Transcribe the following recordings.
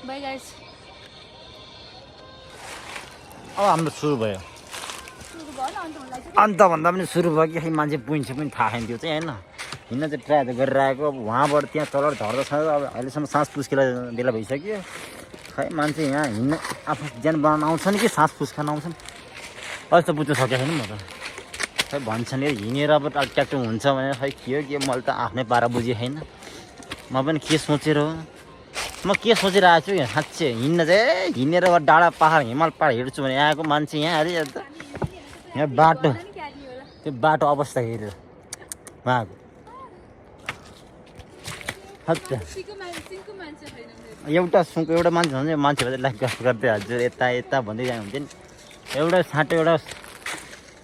by guys अब हाम्रो सुरु भयो सुरु भयो न अन्त मलाई चाहिँ अन्त भन्दा पनि सुरु भयो कि खै मान्छे पुइन्छ पनि थाहा छैन त्यो चाहिँ होइन हिँड्न चाहिँ ट्राई त गरिरहेको अब उहाँबाट त्यहाँ तल झर्दा छ अब अहिलेसम्म सास फुस्केलाई बेला भइसक्यो खै मान्छे यहाँ हिँड्न आफू ज्यान बनाउन आउँछन् कि सास फुस्कान आउँछन् अहिले त बुझ्नु सकेको छैन म त खै भन्छन् हिँडेर अब ट्याक्टो हुन्छ भने खै के मैले त आफ्नै पारा बुझेँ छैन म पनि के सोचेर हो म के सोचिरहेको छु यहाँ साँच्चै हिँड्न चाहिँ हिँडेर डाँडा पाहाड हिमाल पाहाड हिँड्छु भने यहाँको मान्छे यहाँ अरे यहाँ बाटो त्यो बाटो अवस्था हेरेर उहाँको एउटा सुनको एउटा मान्छे हुन्छ मान्छे भएर लाइक गर्दै हजुर यता यता भन्दै जानु हुन्छ नि एउटा साँटो एउटा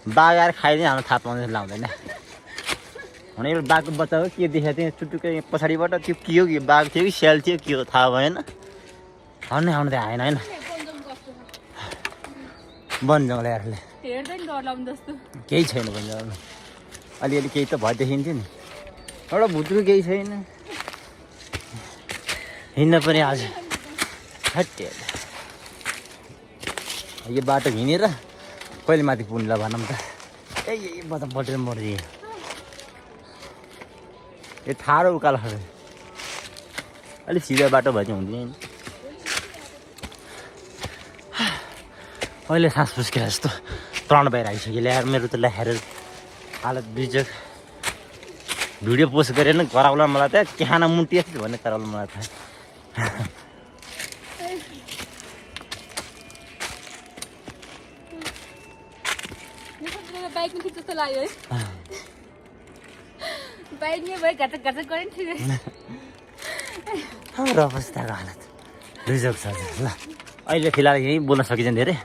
बाघ आएर खाइदिने हाम्रो थाहा पाउँदैन लाउँदैन भने एउटा बाघको बच्चा हो के देखाएको थियो चुटुक्कै पछाडिबाट त्यो के हो कि बाघ थियो कि स्याल थियो के हो थाहा भएन भन्ने आउनु त आएन होइन वन जङ्गल हेर्ने केही छैन वन जङ्गलमा अलिअलि केही त भयो देखिन्थ्यो नि एउटा भुत्रुको केही छैन हिँड्न पनि आज हट्यो यो बाटो हिँडेर कहिले माथि पुग्नुलाई भनौँ त ए बता बटेर मर्दियो यो ठाडो उकालो खाले अलिक सिधा बाटो भए चाहिँ हुन्थ्यो अहिले सास फुस्केर जस्तो प्राण बाहिर आइसक्यो ल्याएर मेरो त ल्याएर हालत बिजोग भिडियो पोस्ट गरेर नै कराउला मलाई त के खाना मुन्टी यस्तो भन्ने कराउला मलाई त बाइकमा खिच्छ जस्तो लाग्यो है बाइकमै भयो घचक घचक गऱ्यो नि ठिकै हाम्रो अवस्थाको हालत बिजोग छ ल अहिले फिलहाल यहीँ बोल्न सकिन्छ धेरै